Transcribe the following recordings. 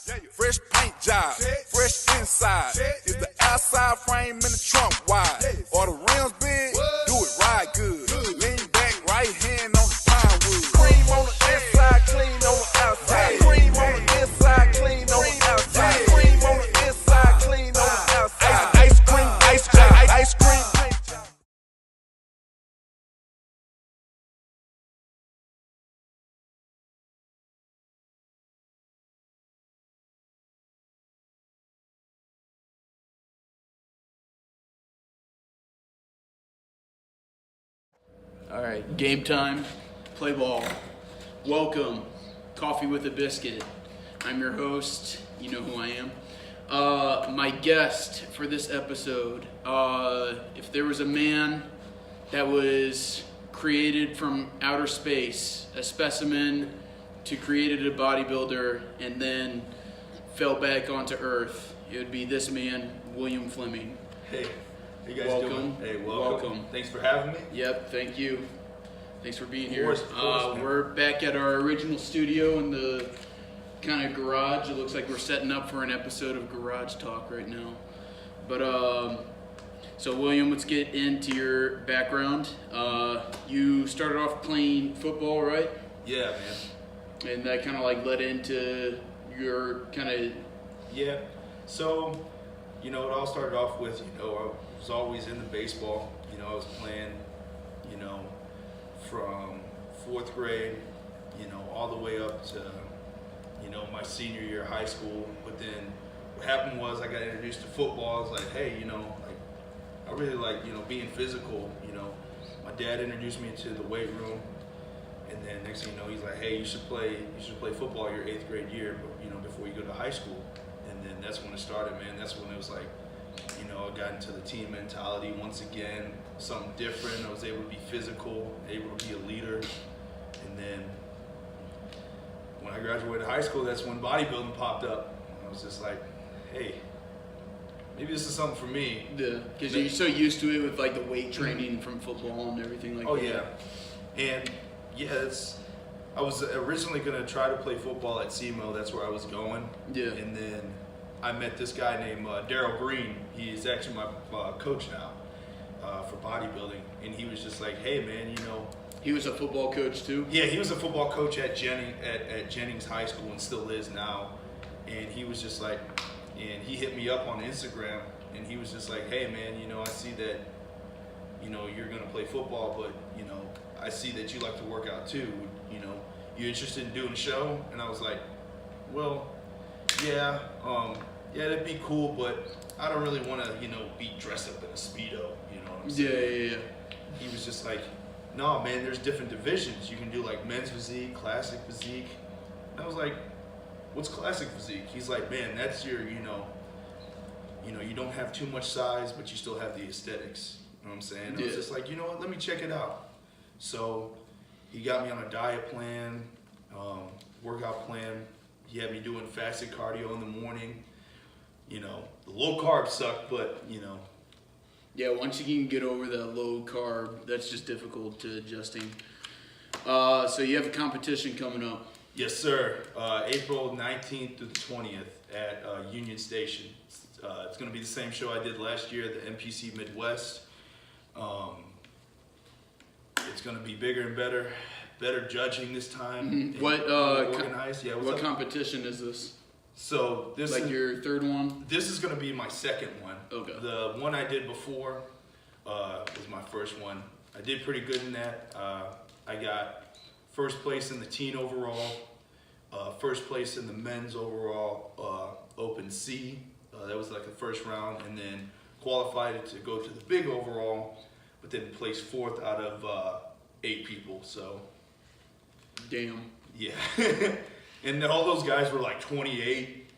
Fresh paint job, fresh inside. Is the outside frame in the trunk wide? Or the rims big? Do it right good. Lean back, right hand on the pine wood. Cream on the inside, clean on the outside. Cream on the inside, clean on the outside. Cream on the inside, clean on the outside. Ice cream, ice cream, ice cream paint job. All right, game time, play ball. Welcome, Coffee with a Biscuit. I'm your host, you know who I am. My guest for this episode, if there was a man that was created from outer space, a specimen to created a bodybuilder and then fell back onto Earth, it would be this man, William Fleming. Hey, how you guys Welcome. doing? Hey, welcome. Thanks for having me. Yep, thank you. Thanks for being Of course, here. We're back at our original studio in the kind of garage. It looks like we're setting up for an episode of Garage Talk right now. But so William, let's get into your background. You started off playing football, right? Yeah, man. And that kind of like led into your kind of Yeah. So, it all started off with, I was always into baseball. I was playing, from 4th grade, all the way up to, my senior year of high school. But then what happened was I got introduced to football. I was like, hey, I really like, being physical. My dad introduced me to the weight room. And then next thing you know, he's like, hey, you should play football your 8th grade year, but, before you go to high school. And then that's when it started, man. That's when it was like, I got into the team mentality once again, something different. I was able to be physical, able to be a leader. And then when I graduated high school, that's when bodybuilding popped up. I was just like, hey, maybe this is something for me. Yeah, because you're so used to it with like the weight training from football and everything like that. Oh, yeah. And yeah, I was originally going to try to play football at SEMO. That's where I was going. Yeah. And then I met this guy named Daryl Green. He's actually my coach now for bodybuilding. And he was just like, hey, man, He was a football coach too? Yeah, he was a football coach at Jennings High School and still is now. And he was just like, and he hit me up on Instagram. And he was just like, hey, man, I see that, you're going to play football, but, I see that you like to work out too. You interested in doing a show? And I was like, well, yeah, that'd be cool, but I don't really want to, be dressed up in a Speedo, you know what I'm saying? Yeah. He was just like, no, man, there's different divisions. You can do like men's physique, classic physique. And I was like, what's classic physique? He's like, man, that's your, you don't have too much size, but you still have the aesthetics. You know what I'm saying? I was just like, you know what, let me check it out. So he got me on a diet plan, workout plan. He had me doing fasted cardio in the morning. The low carb sucked, but Yeah, once you can get over that low carb, that's just difficult to adjusting. So you have a competition coming up. Yes, sir. April 19th through the 20th at Union Station. It's going to be the same show I did last year, the NPC Midwest. It's going to be bigger and better judging this time. Mm-hmm. What organized? Yeah. What competition is this? So this like is your third one? This is going to be my second one. Okay. The one I did before was my first one. I did pretty good in that. I got first place in the teen overall, first place in the men's overall open C. That was like the first round, and then qualified to go to the big overall, but then placed 4th out of 8 people. So, damn. Yeah. And all those guys were like 28,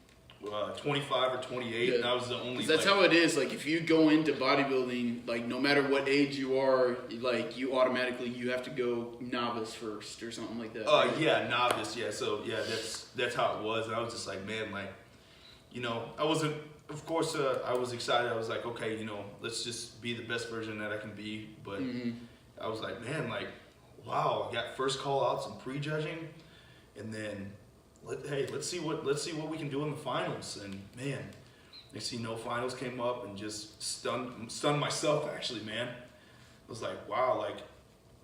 25 or 28, yeah. And I was the only. That's how it is. Like if you go into bodybuilding, like no matter what age you are, like you automatically you have to go novice first or something like that. Right? Yeah, novice. Yeah, so yeah, that's how it was. And I was just like, man, like, I wasn't. Of course, I was excited. I was like, okay, let's just be the best version that I can be. But I was like, man, like, wow, I got first call outs and prejudging, and then let's see what we can do in the finals. And man, next thing you know, finals came up and just stunned myself. Actually, man, I was like, wow, like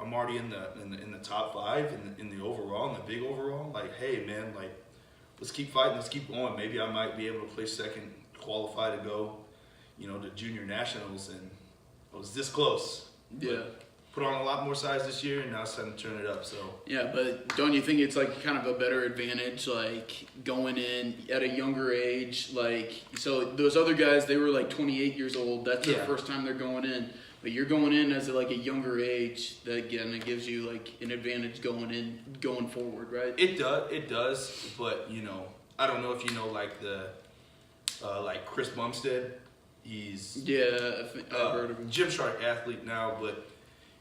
I'm already in the top 5 in the overall, in the big overall. Like, hey, man, like let's keep fighting, let's keep going. Maybe I might be able to play second, qualify to go, to junior nationals, and I was this close. Yeah. Put on a lot more size this year, and now it's time to turn it up. So yeah, but don't you think it's like kind of a better advantage, like going in at a younger age? Like, so those other guys, they were like 28 years old. That's their first time they're going in. But you're going in as like a younger age. That again, it gives you like an advantage going forward, right? It does. But I don't know if you know like like Chris Bumstead. He's I've heard of him. Gymshark athlete now, but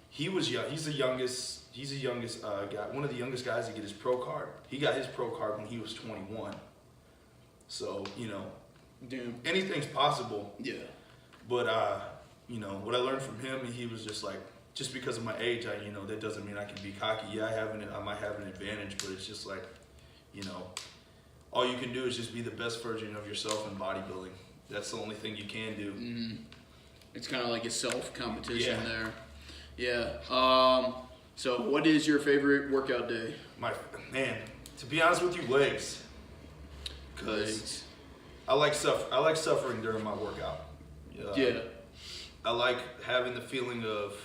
he was young. He's the youngest guy, one of the youngest guys to get his pro card. He got his pro card when he was 21. So Damn. anything's possible. Yeah. But what I learned from him, he was just like, just because of my age, that doesn't mean I can be cocky. Yeah, I might have an advantage, but it's just like, all you can do is just be the best version of yourself in bodybuilding. That's the only thing you can do. Mm-hmm. It's kind of like a self-competition there. Yeah. So what is your favorite workout day? Man, to be honest with you, legs. Cause I like suffering during my workout. Yeah. I like having the feeling of,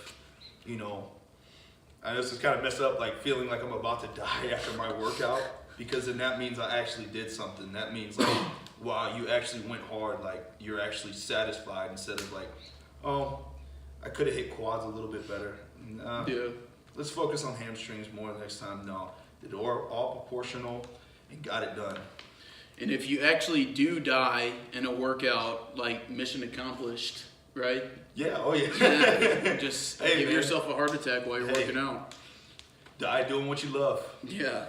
I know this is kind of messed up, like feeling like I'm about to die after my workout, because then that means I actually did something. That means like, wow, you actually went hard. Like you're actually satisfied instead of like, oh, I could have hit quads a little bit better. Yeah. Let's focus on hamstrings more next time. No, did all proportional and got it done. And if you actually do die in a workout, like mission accomplished, right? Yeah. Oh yeah. Just give yourself a heart attack while you're working out. Die doing what you love. Yeah.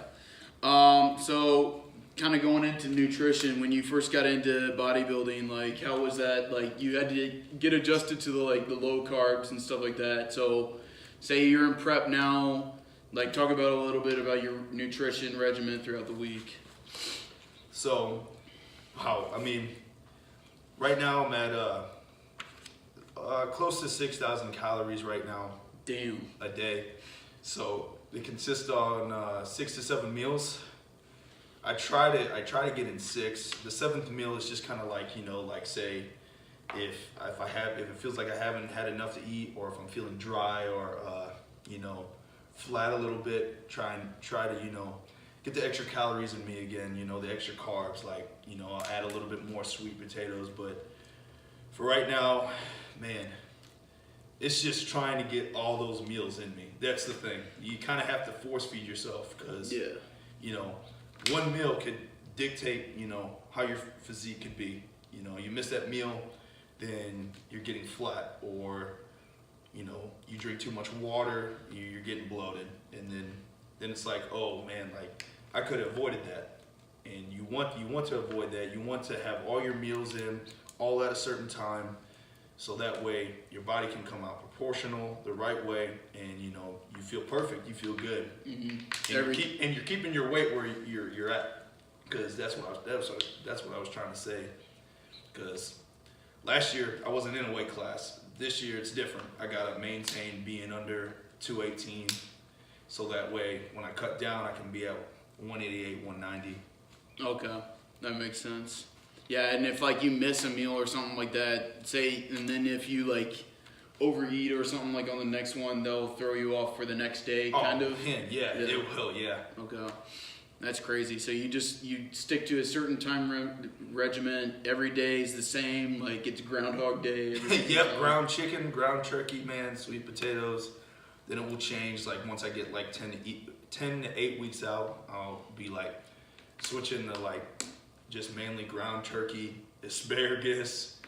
So kind of going into nutrition, when you first got into bodybuilding, like how was that? Like you had to get adjusted to the low carbs and stuff like that. So say you're in prep now, like talk about a little bit about your nutrition regimen throughout the week. So, wow, I mean, right now I'm at close to 6,000 calories right now. Damn. A day. So it consists on 6 to 7 meals. I try to get in 6. The 7th meal is just kind of like, like say if it feels like I haven't had enough to eat, or if I'm feeling dry or flat a little bit, try to get the extra calories in me again, the extra carbs, like, I'll add a little bit more sweet potatoes. But for right now, man, it's just trying to get all those meals in me. That's the thing. You kind of have to force feed yourself, because, one meal could dictate, how your physique could be. You miss that meal, then you're getting flat, or, you drink too much water, you're getting bloated. And then it's like, oh man, like, I could have avoided that. And you want to avoid that. You want to have all your meals in all at a certain time, so that way your body can come out proportional the right way, and you feel perfect, you feel good. Mm-hmm. And you're keeping your weight where you're at, because that's what I was trying to say. Because last year I wasn't in a weight class. This year it's different. I gotta maintain being under 218, so that way when I cut down I can be at 188, 190. Okay, that makes sense. Yeah, and if like you miss a meal or something like that, and then if you like overeat or something like on the next one, they'll throw you off for the next day, kind of. Yeah, it will. Yeah. Okay, that's crazy. So you stick to a certain time regimen. Every day is the same. Like it's Groundhog Day. Yep, ground chicken, ground turkey, man, sweet potatoes. Then it will change. Like once I get like 10 to 8 weeks out, I'll be like switching to like just mainly ground turkey, asparagus,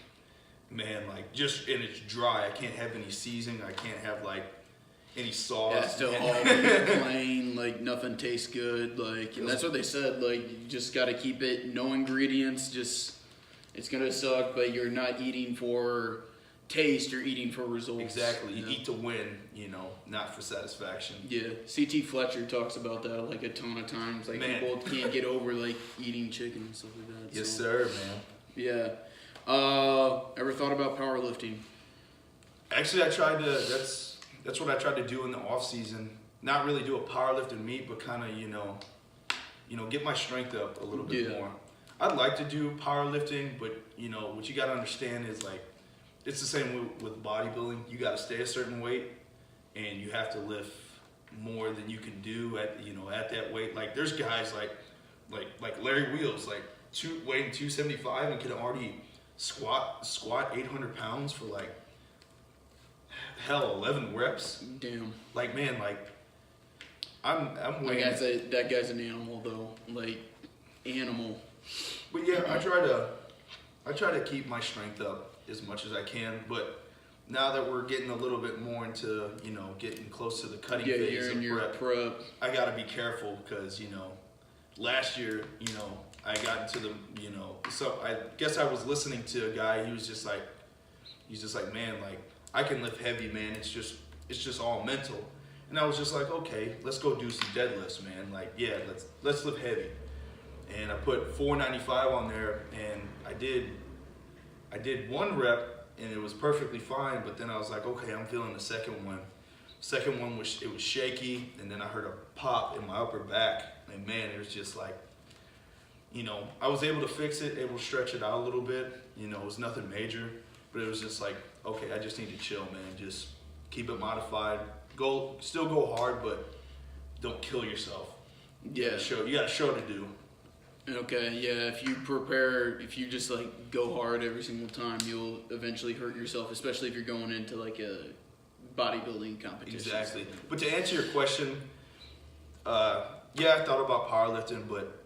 man, like just, and it's dry. I can't have any seasoning. I can't have like any sauce. Yeah, still all plain, like nothing tastes good. Like, and that's what they said. Like, you just got to keep it, no ingredients. Just, it's gonna suck, but you're not eating for taste, you're eating for results. Exactly. You know? eat to win, you know, not for satisfaction. Yeah, CT Fletcher talks about that like a ton of times. Like Man. people can't get over like eating chicken and stuff like that. Yes, so. sir, man. Yeah. Ever thought about powerlifting? Actually, I tried to. That's what I tried to do in the off season. Not really do a powerlifting meet, but kind of get my strength up a little bit more. I'd like to do powerlifting, but you know what you got to understand is like it's the same with bodybuilding. You got to stay a certain weight, and you have to lift more than you can do at that weight. Like there's guys like Larry Wheels, like weighing 275 and can already squat 800 pounds for like hell 11 reps. Damn. Like man, like I'm weighing. That guy's an animal though. Like animal. But yeah, I try to keep my strength up as much as I can. But now that we're getting a little bit more into getting close to the cutting phase you're of in your prep. I got to be careful because last year I got into the so I guess I was listening to a guy. He's just like man, like I can lift heavy, man. It's just all mental. And I was just like, okay, let's go do some deadlifts, man. Like yeah, let's lift heavy. And I put 495 on there, and I did one rep, and it was perfectly fine. But then I was like, okay, I'm feeling the second one. Second one was shaky, and then I heard a pop in my upper back, and man, it was just like, I was able to fix it, able to stretch it out a little bit. It was nothing major, but it was just like, okay, I just need to chill, man. Just keep it modified. Still go hard, but don't kill yourself. Yeah. You got a show to do. Okay, yeah, if you just like go hard every single time, you'll eventually hurt yourself, especially if you're going into like a bodybuilding competition. Exactly. But to answer your question, I thought about powerlifting, but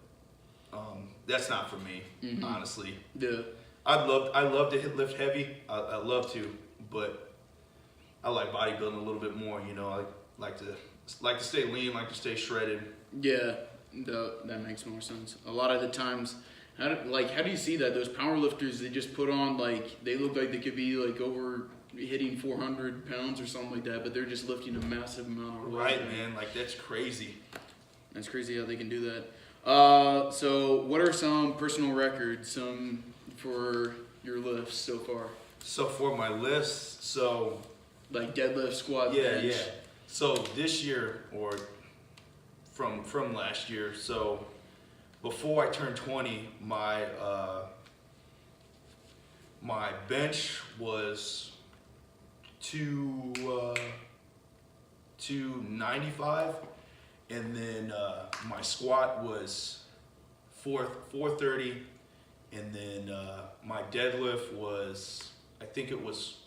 that's not for me, honestly. Yeah. I love to lift heavy. I love to, but I like bodybuilding a little bit more. I like to stay lean, like to stay shredded. Yeah. That makes more sense. A lot of the times, how do you see that? Those powerlifters, they just put on they look like they could be like over hitting 400 pounds or something like that, but they're just lifting a massive amount of weight. Right, man. Like that's crazy. That's crazy how they can do that. So what are some personal records for your lifts so far? So for my lifts, like deadlift, squat, bench. bench. Yeah. So this year or from last year. So before I turned 20, my bench was 295, and then my squat was 430, and then my deadlift was, I think it was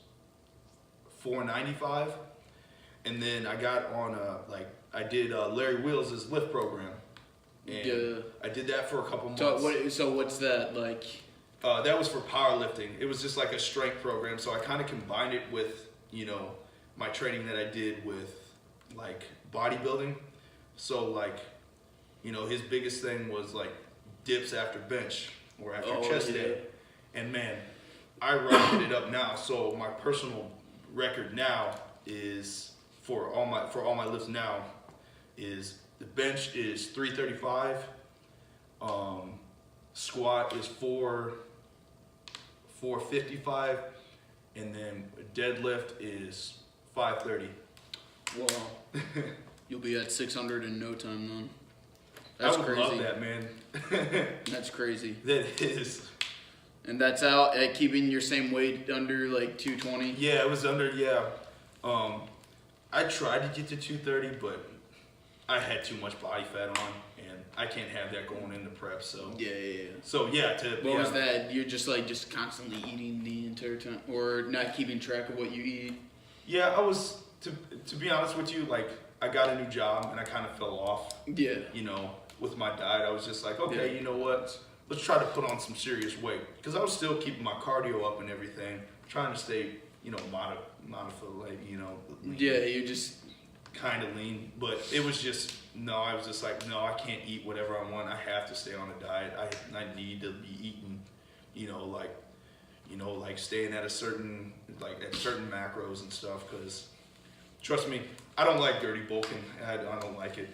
495, and then I got on I did Larry Wheels' lift program, and I did that for a couple months. So what's that like? That was for powerlifting. It was just like a strength program, so I kind of combined it with my training that I did with like bodybuilding. So his biggest thing was like dips after bench or after chest day, and man, I rounded it up now. So my personal record now is for all my lifts now is the bench is 335, squat is 455, and then deadlift is 530. Wow. You'll be at 600 in no time then. That's crazy. I would love that, man. That's crazy. That is. And that's out at keeping your same weight under like 220? Yeah, it was under, yeah. I tried to get to 230, but I had too much body fat on, and I can't have that going into prep, so. Yeah. So, yeah. What was that? You're just constantly eating the entire time, or not keeping track of what you eat? Yeah, I was, to be honest with you, I got a new job, and I kind of fell off. Yeah. With my diet, I was just like, okay, you know what? Let's try to put on some serious weight, because I was still keeping my cardio up and everything, trying to stay, modified, lean. Yeah, you just kind of lean, but it was just I was just like, no, I can't eat whatever I want. I have to stay on a diet. I need to be eating, you know, like staying at certain macros and stuff. Because trust me, I don't like dirty bulking. I don't like it.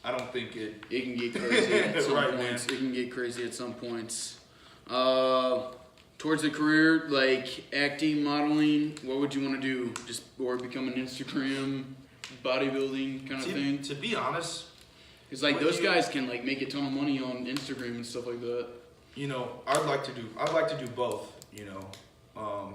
I don't think it. It can get crazy at some Right, points. man. It can get crazy at some points. Towards the career, like acting, modeling, what would you want to do? Just or become an Instagram bodybuilding kind of thing? To be honest, Because like those guys can like make a ton of money on Instagram and stuff like that. you know, I'd like to do both. You know,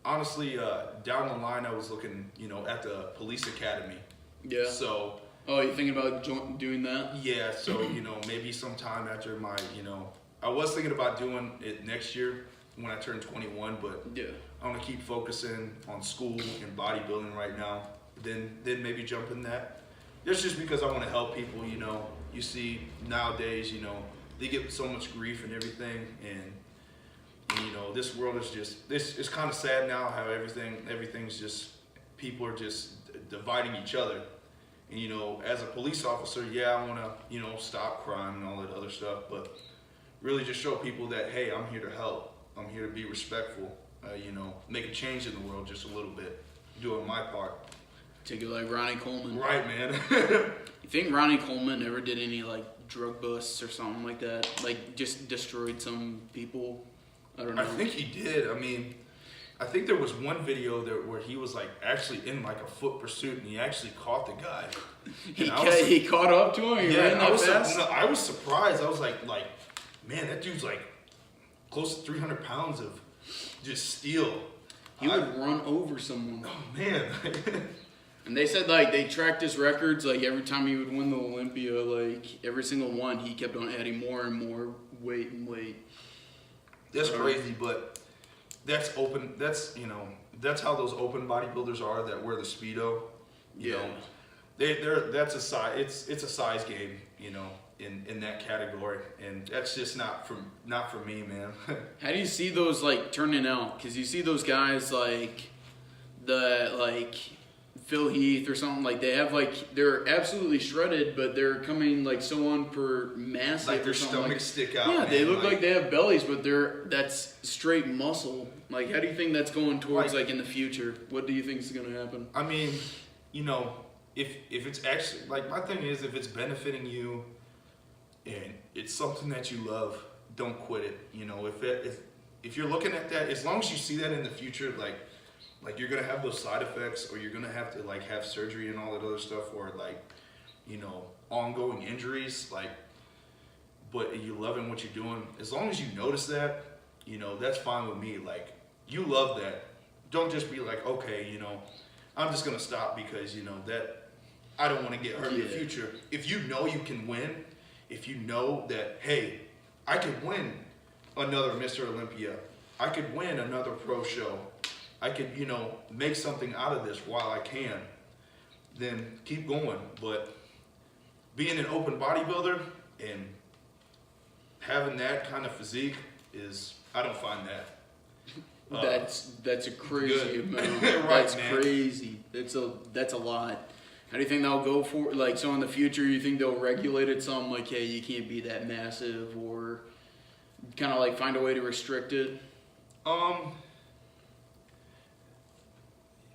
honestly, down the line, I was looking, you know, at the police academy. Yeah. So. Oh, you thinking about doing that? Yeah. So you know, maybe sometime after my, you know, I was thinking about doing it next year when I turn 21, but Yeah. I want to keep focusing on school and bodybuilding right now. Then maybe jump in that. That's just because I want to help people. You know, you see nowadays, you know, they get so much grief and everything, and you know, this world is just It's kind of sad now how everything's just, people are just dividing each other. And you know, as a police officer, yeah, I want to, you know, stop crime and all that other stuff, but really just show people that, hey, I'm here to help. I'm here to be respectful. You know, make a change in the world just a little bit, doing my part. Take it like Ronnie Coleman. Right, man. You think Ronnie Coleman ever did any like drug busts or something like that? Like just destroyed some people? I don't know. I think he did. I mean, I think there was one video there where he was like actually in like a foot pursuit, and he actually caught the guy. He caught up to him. He ran that fast. I was surprised. I was like, man, that dude's like close to 300 pounds of just steel. He would run over someone. Oh man. And they said like they tracked his records. Like every time he would win the Olympia, like every single one, he kept on adding more and more weight and weight. That's crazy, but that's open. That's, you know, that's how those open bodybuilders are that wear the Speedo. You know, that's a size. It's a size game. You know, in that category, and that's just not for me, man. How do you see those like turning out? Because you see those guys like Phil Heath or something, like they have like they're absolutely shredded, but they're coming like so on per massive, like their or something. stomachs stick out. Yeah, man. they look like they have bellies, but that's straight muscle. Like, how do you think that's going towards like in the future? What do you think is going to happen? I mean, you know, if it's actually, like, my thing is, if it's benefiting you and it's something that you love, don't quit it. You know, if you're looking at that, as long as you see that in the future, like you're gonna have those side effects, or you're gonna have to like have surgery and all that other stuff, or like, you know, ongoing injuries, like, but you're loving what you're doing, as long as you notice that, you know, that's fine with me. Like, you love that. Don't just be like, okay, you know, I'm just gonna stop because, you know, that I don't want to get hurt in the future. If you know you can win, if you know that, hey, I could win another Mr. Olympia, I could win another pro show, I could, you know, make something out of this while I can, then keep going. But being an open bodybuilder and having that kind of physique is, I don't find that. That's a crazy amount. Right, that's man. crazy. That's a lot. How do you think they'll go for, like, so in the future, you think they'll regulate it some, like, hey, you can't be that massive, or kind of like find a way to restrict it?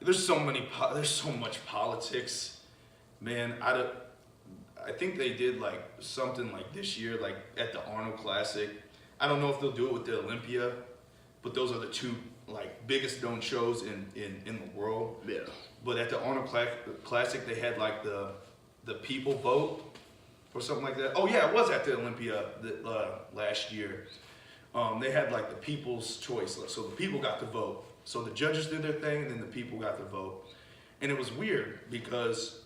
There's so much politics, man. I think they did like something like this year, like at the Arnold Classic. I don't know if they'll do it with the Olympia, but those are the two like biggest known shows in the world. Yeah. But at the Arnold Classic, they had like the people vote or something like that. Oh yeah, it was at the Olympia last year. They had like the people's choice, so the people got to vote. So the judges did their thing, and then the people got to vote. And it was weird because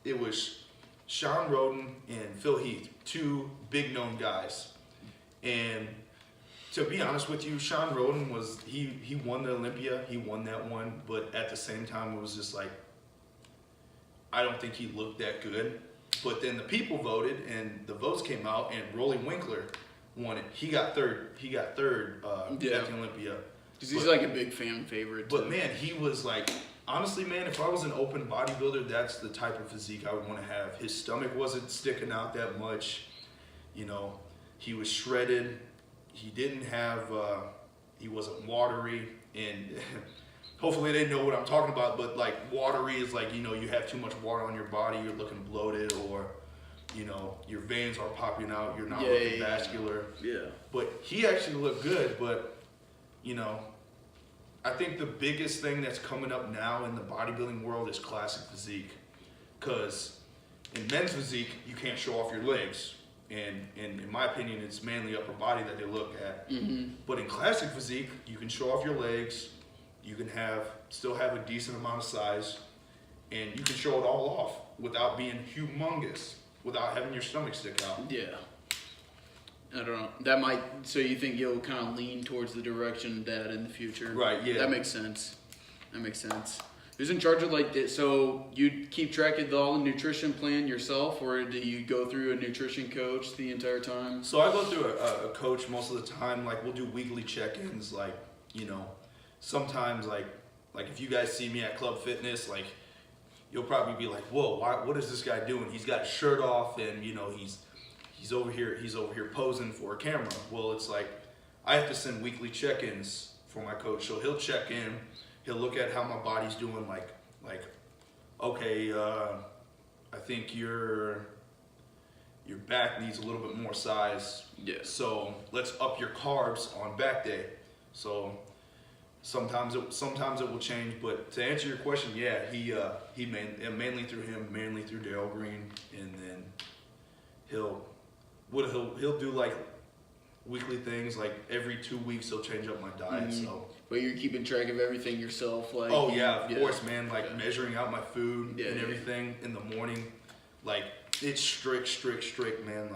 it was Sean Roden and Phil Heath, two big known guys. And to be honest with you, Sean Roden he won the Olympia, he won that one, but at the same time it was just like, I don't think he looked that good. But then the people voted, and the votes came out, and Rolly Winkler won it. He got third at the Olympia. Because he's like a big fan favorite. But man, he was like, honestly, man, if I was an open bodybuilder, that's the type of physique I would want to have. His stomach wasn't sticking out that much. You know, he was shredded. he didn't have, he wasn't watery, and hopefully they know what I'm talking about, but like watery is like, you know, you have too much water on your body, you're looking bloated, or, you know, your veins are popping out, you're not looking vascular. Yeah. But he actually looked good, but, you know, I think the biggest thing that's coming up now in the bodybuilding world is classic physique. Because in men's physique, you can't show off your legs. And in my opinion, it's mainly upper body that they look at. Mm-hmm. But in classic physique, you can show off your legs, you can still have a decent amount of size, and you can show it all off without being humongous, without having your stomach stick out. Yeah. I don't know. That might, so you think you'll kind of lean towards the direction of that in the future? Right, yeah. That makes sense. That makes sense. Who's in charge of like this? So you keep track of all the nutrition plan yourself, or do you go through a nutrition coach the entire time? So I go through a coach most of the time. Like we'll do weekly check-ins. Like, you know, sometimes like if you guys see me at Club Fitness, like you'll probably be like, whoa, what is this guy doing? He's got his shirt off, and you know he's over here posing for a camera. Well, it's like I have to send weekly check-ins for my coach. So he'll check in. He'll look at how my body's doing, like, okay, I think your back needs a little bit more size. Yeah. So let's up your carbs on back day. So sometimes it will change, but to answer your question, yeah, mainly through him, mainly through Daryl Green, and then he'll do like weekly things, like every 2 weeks he'll change up my diet. Mm-hmm. So. But you're keeping track of everything yourself, like. Oh yeah, of course, man. Like measuring out my food and everything in the morning, like it's strict, man.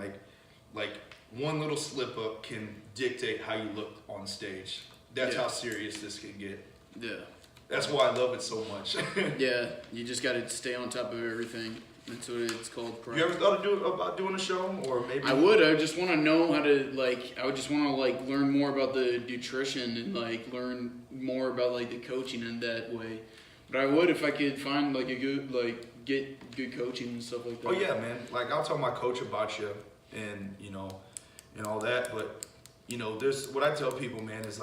Like one little slip up can dictate how you look on stage. That's how serious this can get. Yeah. That's why I love it so much. Yeah, you just got to stay on top of everything. That's what it's called. You ever thought about doing a show, or maybe? I would. I just want to know how to I would just want to learn more about the nutrition and learn more about the coaching in that way. But I would if I could find a good get good coaching and stuff like that. Oh yeah, man. Like I'll tell my coach about you, and and all that. But there's what I tell people, man, is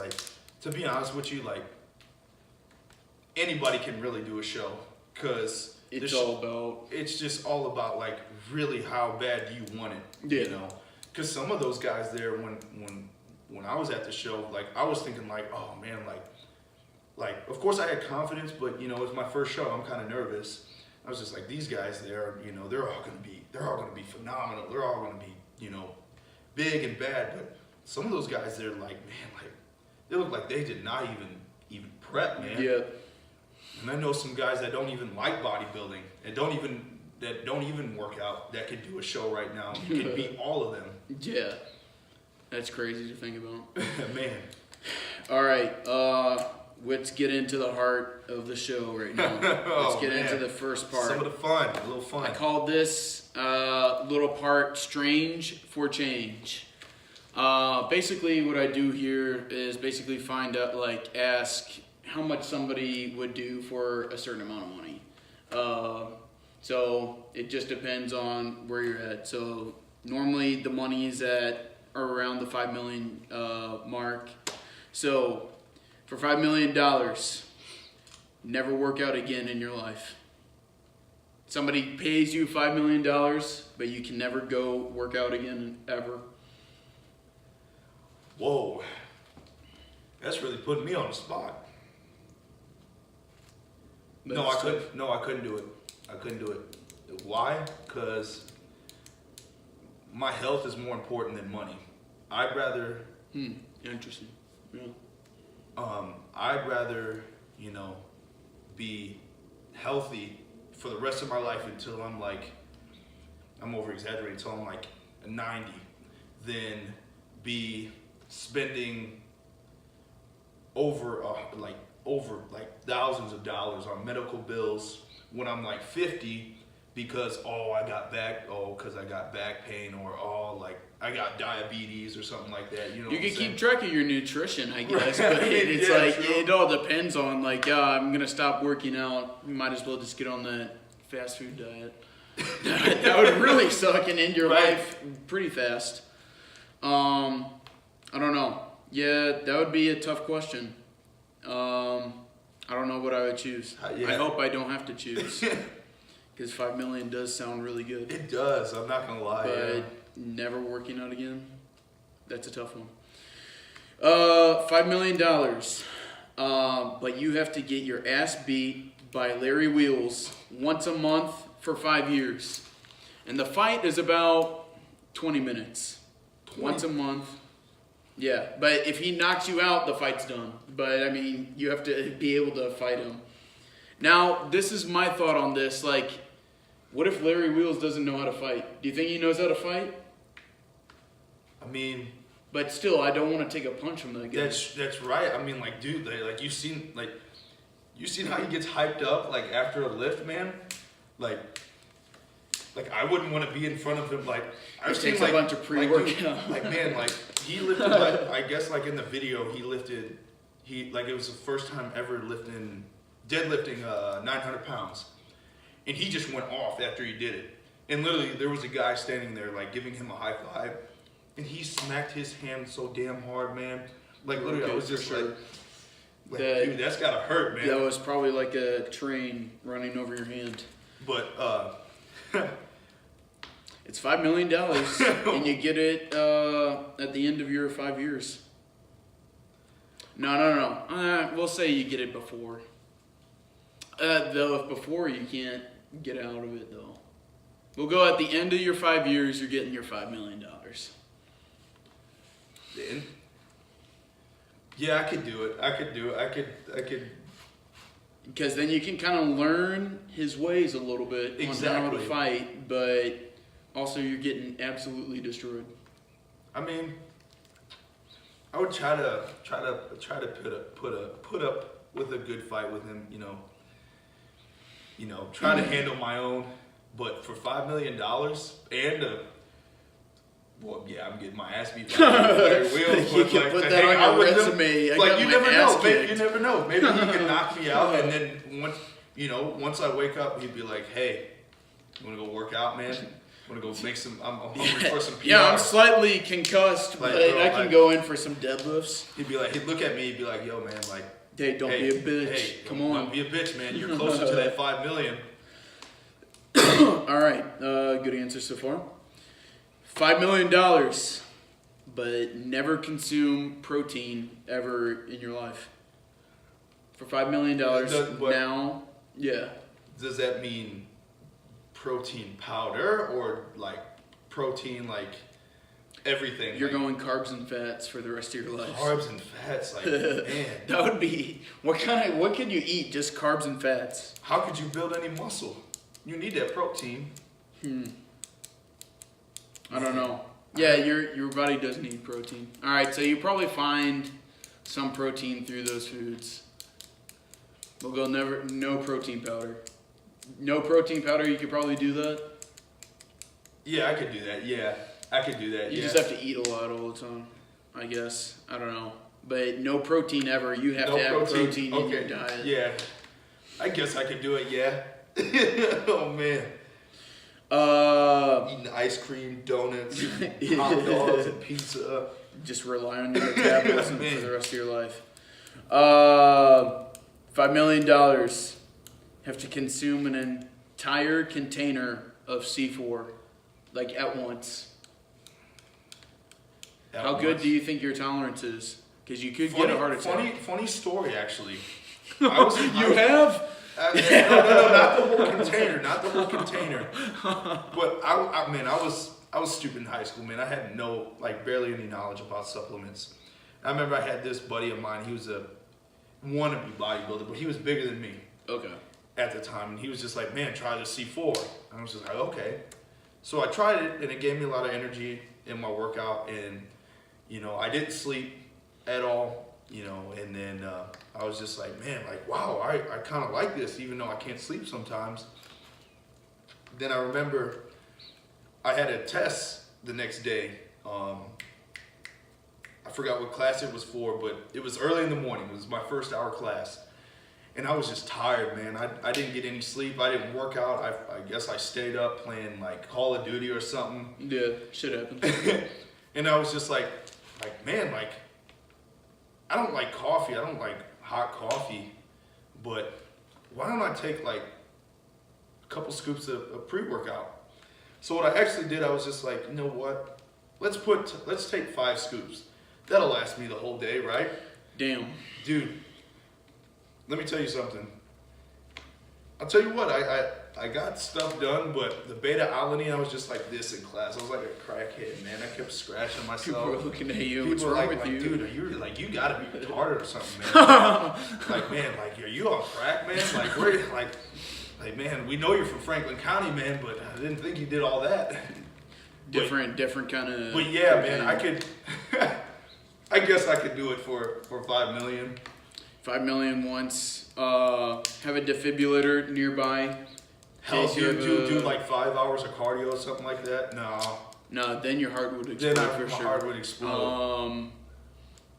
to be honest with you, anybody can really do a show, because. It's just all about really how bad do you want it, because some of those guys there, when I was at the show, I was thinking oh man, of course I had confidence, but it's my first show, I'm kind of nervous. I was just these guys there, they're all gonna be phenomenal, they're all gonna be big and bad, but some of those guys there, man, they look like they did not even prep, man. Yeah. And I know some guys that don't even like bodybuilding and don't even work out that could do a show right now. You could beat all of them. Yeah, that's crazy to think about. Man. All right, let's get into the heart of the show right now. Let's get into the first part. Some of the fun, a little fun. I called this little part "Strange for Change." Basically, what I do here is find out, ask how much somebody would do for a certain amount of money. So it just depends on where you're at. So normally the money is at around the $5 million mark. So for $5 million, never work out again in your life. Somebody pays you $5 million, but you can never go work out again ever. Whoa, that's really putting me on the spot. No, I couldn't do it. I couldn't do it. Why? Because my health is more important than money. I'd rather. Interesting. Yeah. I'd rather, be healthy for the rest of my life until I'm over exaggerating, until I'm 90, than be spending over thousands of dollars on medical bills when I'm 50, because I got back pain, or I got diabetes or something like that. You can keep track of your nutrition, I guess, but it's it all depends on I'm gonna stop working out. You might as well just get on that fast food diet. That would really suck and end your life pretty fast. I don't know. Yeah, that would be a tough question. I don't know what I would choose. Yeah. I hope I don't have to choose. Because $5 million does sound really good. It does. I'm not gonna lie. But never working out again, that's a tough one. $5 million. But you have to get your ass beat by Larry Wheels once a month for 5 years. And the fight is about 20 minutes. 20? Once a month. Yeah, but if he knocks you out, the fight's done. But, I mean, you have to be able to fight him. Now, this is my thought on this. Like, what if Larry Wheels doesn't know how to fight? Do you think he knows how to fight? I mean... But still, I don't want to take a punch from that guy. That's right. I mean, like, dude, like you seen how he gets hyped up like after a lift, man. Like I wouldn't want to be in front of him. Like I've seen takes a bunch of pre-workout. Like man, like he lifted. Like, I guess like in the video, he like it was the first time ever deadlifting 900 pounds, and he just went off after he did it. And literally, there was a guy standing there like giving him a high five. And he smacked his hand so damn hard, man. Like, literally, I was just like, dude, that's gotta hurt, man. That was probably like a train running over your hand. But, it's $5 million, and you get it at the end of your 5 years. No. We'll say you get it before. Though, if before, you can't get out of it, though. We'll go at the end of your 5 years, you're getting your $5 million. Yeah, I could do it. I could. Because then you can kind of learn his ways a little bit on how to fight, but also you're getting absolutely destroyed. I mean, I would try to put up with a good fight with him. Try to handle my own. But for $5 million and well, yeah, I'm getting my ass beat by Larry Wheels. You can put that on your resume. Like you never know. Maybe, you never know. Maybe he can knock me out, and then once I wake up, he'd be like, "Hey, you want to go work out, man? You want to go make some? I'm hungry for some PR." Yeah, I'm slightly concussed, but I can go in for some deadlifts. He'd be like, he'd look at me, he'd be like, "Yo, man, like, hey, don't be a bitch. Hey, come on, don't be a bitch, man. You're closer to that $5 million." All right, good answer so far. $5 million, but never consume protein ever in your life. For $5 million now, yeah. Does that mean protein powder or like protein like everything? You're going carbs and fats for the rest of your life. Carbs and fats, like man. That would be what can you eat? Just carbs and fats. How could you build any muscle? You need that protein. I don't know. Yeah, your body does need protein. All right, so you probably find some protein through those foods. We'll go no protein powder. No protein powder, you could probably do that. Yeah, I could do that. Yeah, I could do that. You just have to eat a lot all the time, I guess. I don't know. But no protein ever. You have to have protein in your diet. Yeah, I guess I could do it, yeah. Oh, man. Eating ice cream, donuts, hot dogs, and pizza. Just rely on your metabolism for the rest of your life. $5 million. Have to consume an entire container of C4, like at once. How good do you think your tolerance is? Because you could get a heart attack. Funny story, actually. You have? No, not the whole container. But I was stupid in high school, man. I had barely any knowledge about supplements. I remember I had this buddy of mine. He was a wannabe bodybuilder, but he was bigger than me. Okay. At the time, and he was just like, "Man, try the C4." And I was just like, "Okay." So I tried it, and it gave me a lot of energy in my workout, and I didn't sleep at all. And then I was just like, man, like, wow, I kind of like this, even though I can't sleep sometimes. Then I remember I had a test the next day. I forgot what class it was for, but it was early in the morning. It was my first hour class. And I was just tired, man. I didn't get any sleep. I didn't work out. I guess I stayed up playing like Call of Duty or something. Yeah, shit happens. And I was just like, man, like, I don't like coffee. I don't like hot coffee, but why don't I take like a couple scoops of pre-workout? So what I actually did, I was just like, you know what? Let's take 5 scoops. That'll last me the whole day, right? Damn. Dude, let me tell you something. I'll tell you what, I got stuff done, but the beta-alanine, I was just like this in class. I was like a crackhead, man. I kept scratching myself. People were looking at you. People What's were wrong like, with you? dude, you gotta be retarded or something, man. Like, man, like, are you on crack, man? Like, where, like, man, we know you're from Franklin County, man, but I didn't think you did all that. Different kind of. But yeah, man, I could. I guess I could do it for $5 million. 5 million once. Have a defibrillator nearby. Hell, do like 5 hours of cardio or something like that? No, then your heart would explode for my sure. heart would explode.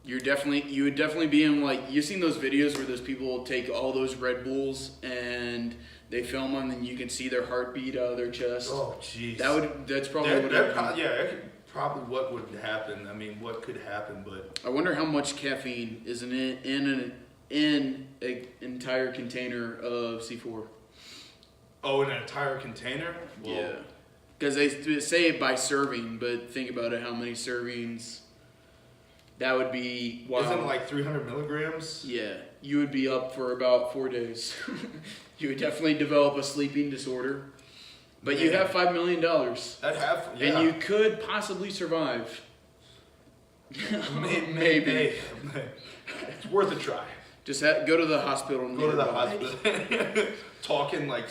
You would definitely be in like, you've seen those videos where those people take all those Red Bulls and they film them and you can see their heartbeat out of their chest. Oh, jeez. That's probably what that could probably what would happen. I mean, what could happen, but I wonder how much caffeine is in an entire container of C4. Oh, in an entire container? Well, yeah. Because they say it by serving, but think about it, how many servings? That would be... Wow. Isn't it like 300 milligrams? Yeah. You would be up for about 4 days. You would definitely develop a sleeping disorder. But you have $5 million. And you could possibly survive. Maybe. It's worth a try. Just go to the hospital. Go to the hospital. Talking like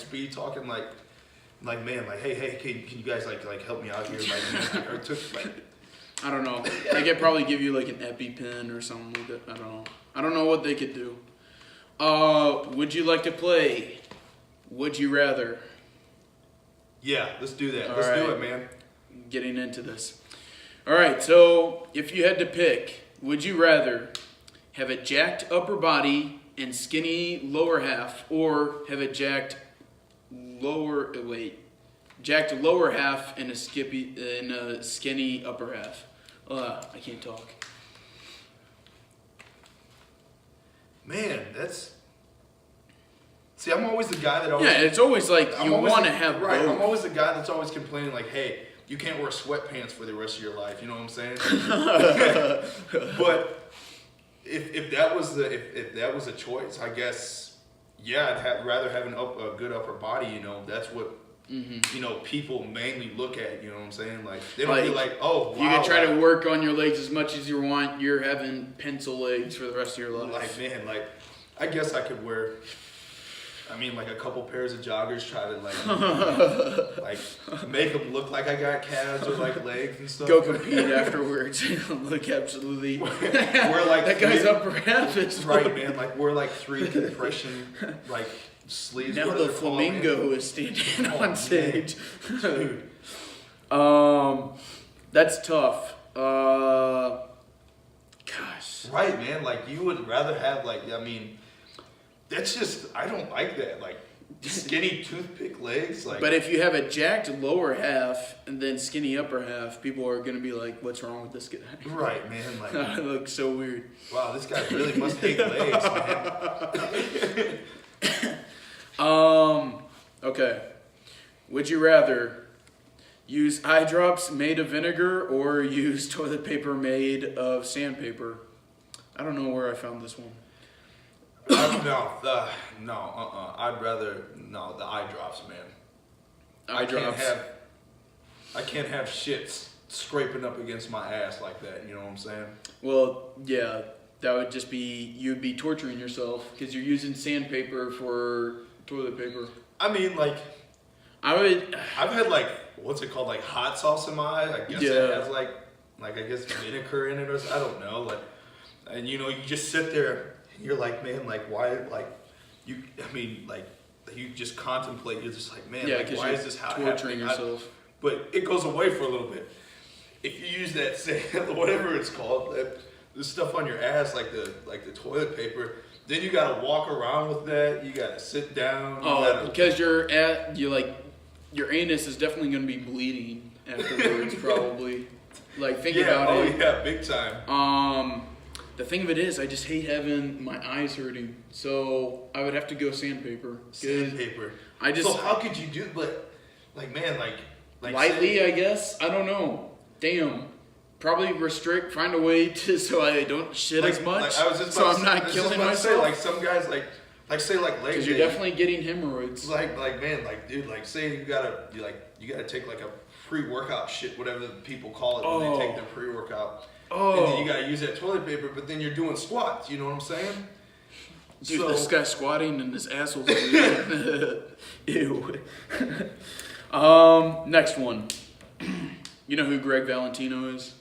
man, like hey, can you guys like help me out here? I don't know. They could probably give you like an EpiPen or something like that. I don't know. I don't know what they could do. Would you like to play Would You Rather? Yeah, let's do that. Let's do it, man. Getting into this. All right, so if you had to pick, would you rather have a jacked upper body and skinny lower half, or have a jacked lower half and a skinny upper half? I can't talk. Man, that's... See, I'm always the guy that always... Yeah, it's always like you want to have right, both. I'm always the guy that's always complaining like, hey, you can't wear sweatpants for the rest of your life. You know what I'm saying? But if that was a choice, I guess, yeah, I'd rather have a good upper body. You know, that's what you know people mainly look at. You know what I'm saying? Like they don't be like, oh, wow, you can try to work on your legs as much as you want. You're having pencil legs for the rest of your life. Like man, like I guess I could wear. I mean, like a couple pairs of joggers, try to like make them look like I got calves or like legs and stuff. Go compete afterwards. Look absolutely. We're like that guy's upper half is right, man. Like we're like 3 compression like sleeves. Now the flamingo is standing on stage. Dude. That's tough. Gosh. Right, man. Like you would rather have like I mean. That's just, I don't like that, like, skinny toothpick legs, like. But if you have a jacked lower half and then skinny upper half, people are going to be like, what's wrong with this guy? Right, man, like. It looks so weird. Wow, this guy really must hate legs, man. Okay. Would you rather use eye drops made of vinegar or use toilet paper made of sandpaper? I don't know where I found this one. I'd rather the eye drops, man. Eye drops. I can't have shit scraping up against my ass like that. You know what I'm saying? Well, yeah, that would just be you'd be torturing yourself because you're using sandpaper for toilet paper. I mean, like, I've had like what's it called, like hot sauce in my eye. I guess it has like I guess vinegar in it or something. I don't know, like, and you know you just sit there. You're like, man, like, why, like, you, I mean, like, you just contemplate, you're just like, man, like, why is this torturing yourself? But it goes away for a little bit. If you use that, say, whatever it's called, the stuff on your ass, like the toilet paper, then you gotta walk around with that, you gotta sit down. Because your anus is definitely gonna be bleeding afterwards, probably. Like, think about it. Oh, yeah, big time. The thing of it is, I just hate having my eyes hurting. So I would have to go sandpaper. Sandpaper. So how could you do? Like man, like lightly, I guess. I don't know. Damn. Probably find a way to so I don't shit as much. So I'm not killing myself. Say, like some guys like say like leg. Because you're definitely getting hemorrhoids. Like man, like dude, like say you gotta take like a pre-workout shit, whatever the people call it when they take their pre-workout. And then you gotta use that toilet paper, but then you're doing squats. You know what I'm saying? Dude, this guy's squatting and his asshole's ew. Next one. You know who Greg Valentino is?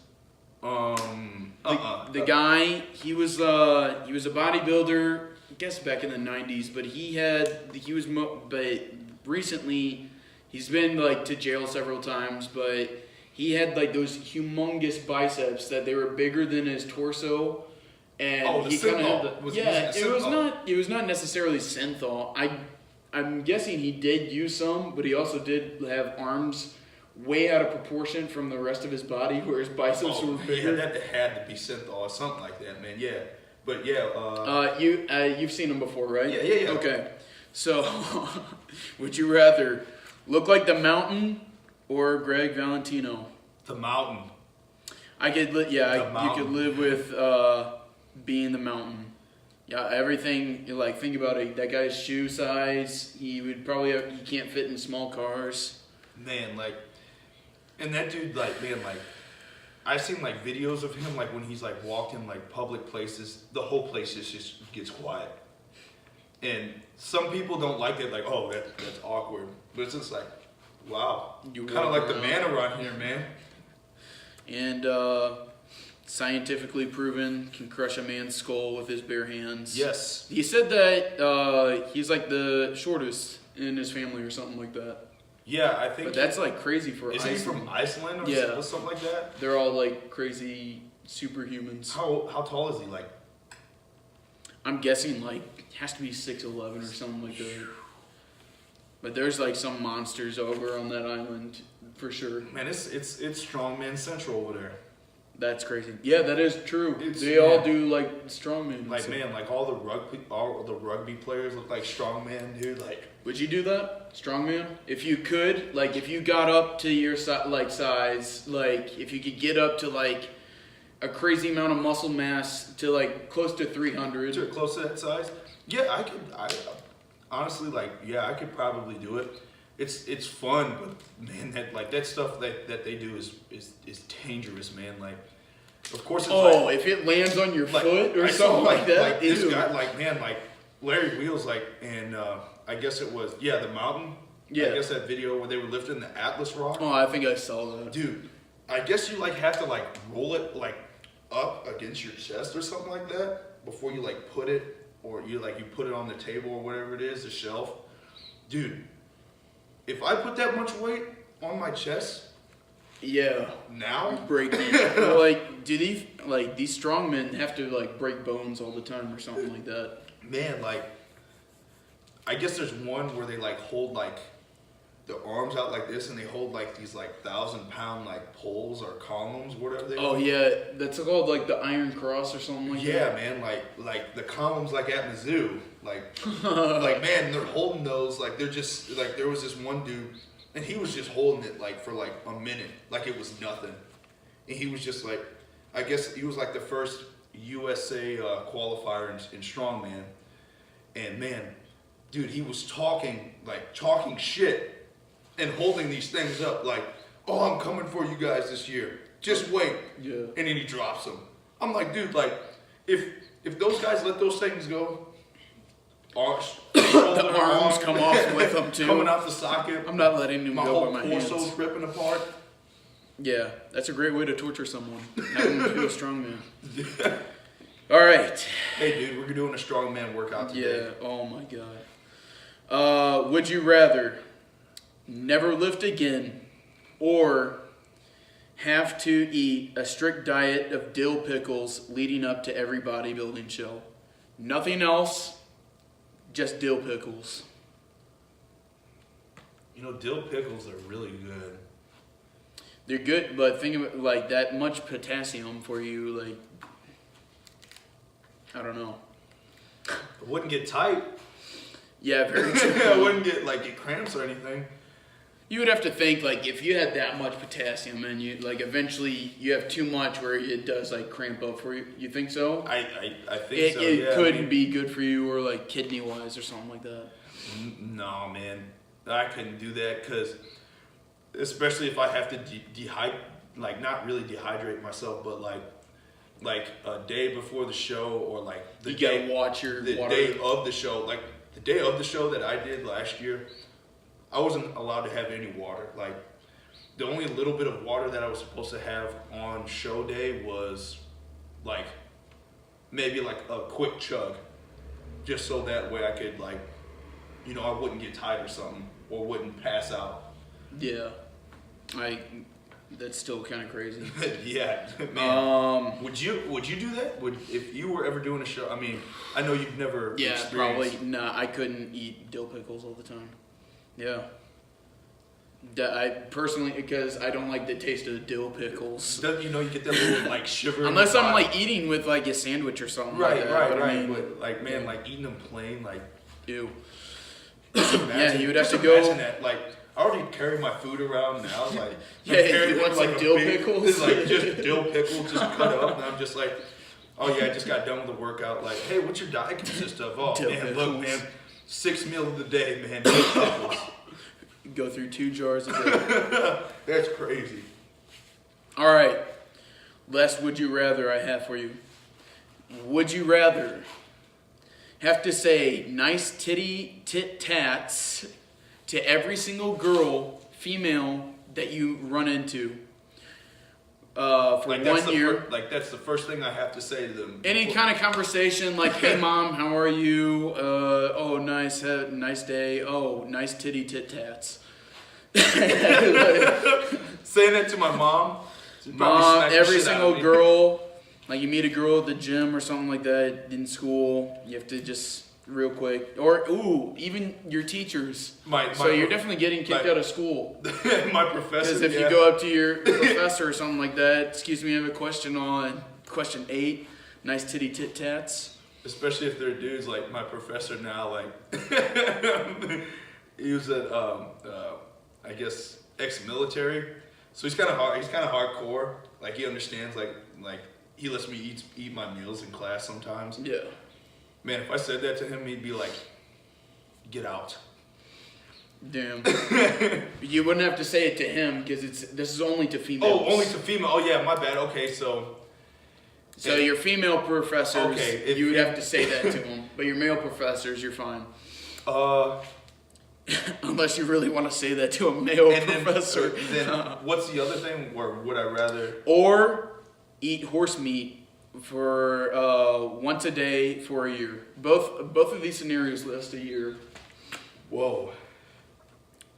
The guy, he was a bodybuilder, I guess back in the 90s, but but recently he's been like to jail several times, but he had like those humongous biceps that they were bigger than his torso. And he kind of it was not necessarily synthol. I'm guessing he did use some, but he also did have arms way out of proportion from the rest of his body, where his biceps were bigger. Yeah, that had to be synthol or something like that, man. Yeah, but yeah. You've seen him before, right? Yeah. Okay, so would you rather look like the Mountain or Greg Valentino? The Mountain. You could live with being the Mountain. Yeah, everything. Like, think about it. That guy's shoe size. He can't fit in small cars. Man, like, and that dude, like, man, like, I've seen like videos of him, like when he's like walked in like public places, the whole place just gets quiet. And some people don't like it, like, oh, that's awkward. But it's just like, wow, kind of like the man around here, man. And scientifically proven, can crush a man's skull with his bare hands. Yes. He said that he's like the shortest in his family or something like that. Yeah, I think. But that's like crazy for Iceland. Iceland. Is he from Iceland or something like that? They're all like crazy superhumans. How tall is he? Like, I'm guessing like has to be 6'11" or something like that. But there's like some monsters over on that island for sure. Man, it's strongman central over there. That's crazy. Yeah, that is true. They all do like strongman. Like, man, like all the rugby players look like strongman, dude. Like, would you do that, strongman? If you could, like, if you got up to your size, like, if you could get up to like a crazy amount of muscle mass to like close to 300. Close to that size? Yeah, I could. I honestly, like, yeah, I could probably do it. It's fun, but man, that stuff that they do is dangerous, man. Like, of course, it's if it lands on your foot or something like that. Like this guy, like, man, like Larry Wheels, like, and I guess it was the Mountain. Yeah, I guess that video where they were lifting the Atlas rock. Oh, I think I saw that, dude. I guess you like have to like roll it like up against your chest or something like that before you like put it, or you put it on the table or whatever it is, the shelf, dude. If I put that much weight on my chest, now breaking. Well, like, do these strong men have to like break bones all the time or something like that? Man, like, I guess there's one where they like hold like the arms out like this, and they hold like these like 1,000-pound like poles or columns, whatever they are. Oh yeah, that's called like the Iron Cross or something like that. Yeah, man, like the columns like at Mizzou, like like, man, they're holding those, like, they're just like, there was this one dude, and he was just holding it like for like a minute, like it was nothing, and he was just like, I guess he was like the first USA qualifier in strongman, and man, dude, he was talking shit. And holding these things up like, oh, I'm coming for you guys this year. Just wait. Yeah. And then he drops them. I'm like, dude, like, if those guys let those things go, the arms come off with them too. Coming out the socket. I'm not letting them go by my hands. My whole torso's ripping apart. Yeah, that's a great way to torture someone. Having them do a strongman. All right. Hey, dude, we're doing a strongman workout today. Yeah. Oh my God. Would you rather never lift again, or have to eat a strict diet of dill pickles leading up to every bodybuilding show? Nothing else, just dill pickles. You know, dill pickles are really good. They're good, but think of it like that much potassium for you, like. I don't know. It wouldn't get tight. Yeah, very true. I wouldn't get cramps or anything. You would have to think, like, if you had that much potassium and you, like, eventually you have too much where it does, like, cramp up for you. You think so? I think so, It yeah. couldn't be good for you or, like, kidney-wise or something like that. No, man. I couldn't do that because, especially if I have to not really dehydrate myself, but, like a day before the show or, like, the gotta watch your water. day of the show. Like, the day of the show that I did last year, I wasn't allowed to have any water. Like, the only little bit of water that I was supposed to have on show day was, like, maybe, like, a quick chug. Just so that way I could, like, you know, I wouldn't get tired or something. Or wouldn't pass out. Yeah. That's still kind of crazy. Yeah, man. Would you do that? If you were ever doing a show? I mean, I know you've never. Yeah, probably. Nah, I couldn't eat dill pickles all the time. Yeah. I personally, because I don't like the taste of the dill pickles. You know, you get that little like shiver. Unless I'm like eating with like a sandwich or something. Right, like that. right. But like, man, like eating them plain, like. Ew. Yeah, you would have to go. go. That, like, I already carry my food around now. Like, yeah, you want like dill pickles? Like just dill pickles, just cut up, and I'm just like, oh yeah, I just got done with the workout. Like, hey, what's your diet consist of? Oh Dill man, pickles. look, man, 6 meals of the day, man. Dill pickles. Go through 2 jars a day. That's crazy. All right, last would you rather I have for you. Would you rather have to say nice tit tats to every single girl, female, that you run into for like 1 year? That's the first thing I have to say to them. Any kind of conversation like, hey mom, how are you? Oh, nice day. Oh, nice tit tats. Saying that to my mom. Mom, every single girl, like you meet a girl at the gym or something like that in school, you have to just real quick, or even your teachers. So you're definitely getting kicked out of school. My professor. Because if you go up to your professor or something like that, excuse me, I have a question on question 8, nice titty tit tats. Especially if they're dudes, like my professor now, like he was at I guess ex-military, so he's kind of hardcore. Like he understands, like he lets me eat my meals in class sometimes. Yeah. Man, if I said that to him, he'd be like, "Get out." Damn. You wouldn't have to say it to him because this is only to females. Oh, only to female. Oh yeah, my bad. Okay, so your female professors, okay, you would have to say that to them, but your male professors, you're fine. Unless you really want to say that to a male professor. Then what's the other thing? Or would I rather? Or eat horse meat for once a day for a year. Both of these scenarios last a year. Whoa.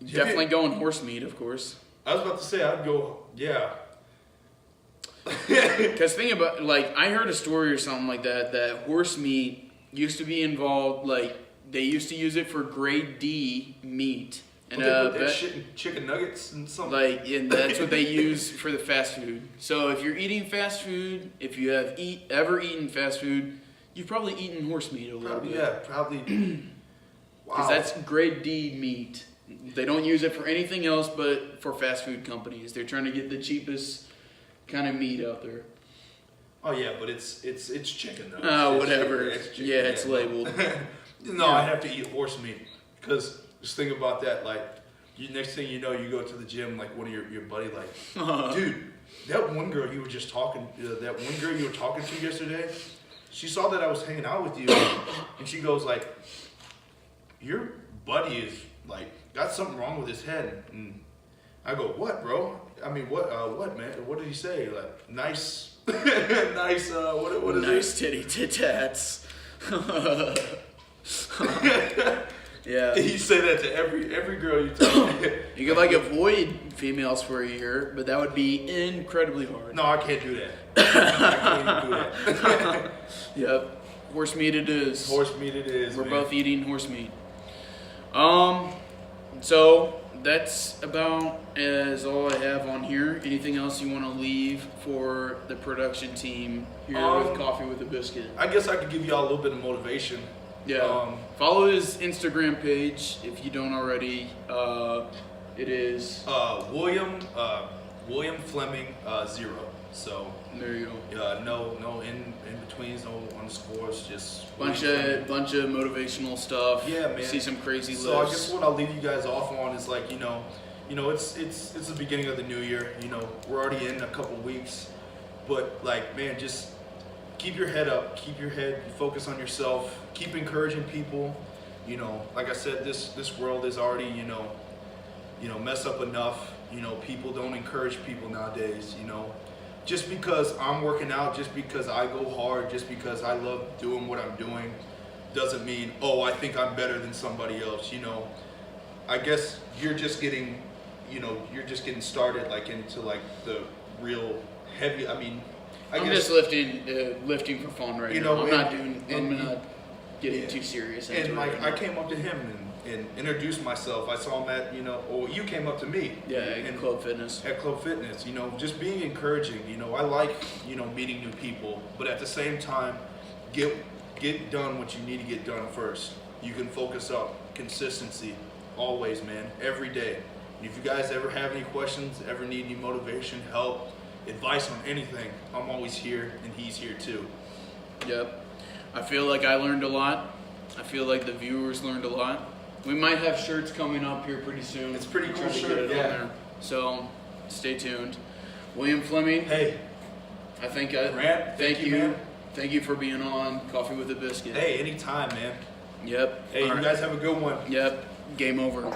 Definitely going horse meat, of course. I was about to say I'd go, yeah. Because think about, like, I heard a story or something like that horse meat used to be involved, like, they used to use it for grade D meat. And they put that shit in chicken nuggets and something. Like, and that's what they use for the fast food. So if you're eating fast food, if you have ever eaten fast food, you've probably eaten horse meat a little bit. Yeah, probably. Wow. Because that's grade D meat. They don't use it for anything else but for fast food companies. They're trying to get the cheapest kind of meat out there. Oh yeah, but it's chicken nuggets. Oh, whatever. It's chicken, yeah, it's labeled. No, I have to eat horse meat because just think about that. Like, next thing you know, you go to the gym, like one of your buddy, like, dude, that one girl you were just talking, that one girl you were talking to yesterday, she saw that I was hanging out with you, and she goes like, your buddy is like got something wrong with his head. And I go, what, bro? I mean, what, man? What did he say? Like, nice, nice. What is nice it? titty tats. Yeah. You say that to every girl you talk to. You could like avoid females for a year, but that would be incredibly hard. No, I can't do that. I can't even do that. Yep. Horse meat it is. Horse meat it is. We're man. both eating horse meat. So that's about as all I have on here. Anything else you want to leave for the production team here with Coffee with a Biscuit? I guess I could give y'all a little bit of motivation. Yeah. Follow his Instagram page if you don't already. It is William Fleming 0. So there you go. No in betweens, no underscores, just bunch of motivational stuff. Yeah, man. See some crazy lifts. So I guess what I'll leave you guys off on is like, it's the beginning of the new year. We're already in a couple weeks, but like, man, just keep your head up, focus on yourself, keep encouraging people. Like I said, this world is already, messed up enough. People don't encourage people nowadays. Just because I'm working out, just because I go hard, just because I love doing what I'm doing, doesn't mean, I think I'm better than somebody else. I guess you're just getting started like into like the real heavy. I'm just lifting for fun right now. I'm not getting too serious. And like I came up to him and introduced myself. I saw him at you came up to me. Yeah, at Club Fitness. At Club Fitness, just being encouraging. I like meeting new people, but at the same time, get done what you need to get done first. You can focus up consistency, always, man, every day. And if you guys ever have any questions, ever need any motivation, help, advice on anything, I'm always here, and he's here too. Yep. I feel like I learned a lot. I feel like the viewers learned a lot. We might have shirts coming up here pretty soon. It's pretty cool shirt, yeah. So stay tuned. William Fleming. Hey. Grant, thank you. Man. Thank you for being on Coffee with a Biscuit. Hey, anytime, man. Yep. Hey, you guys have a good one. Yep. Game over.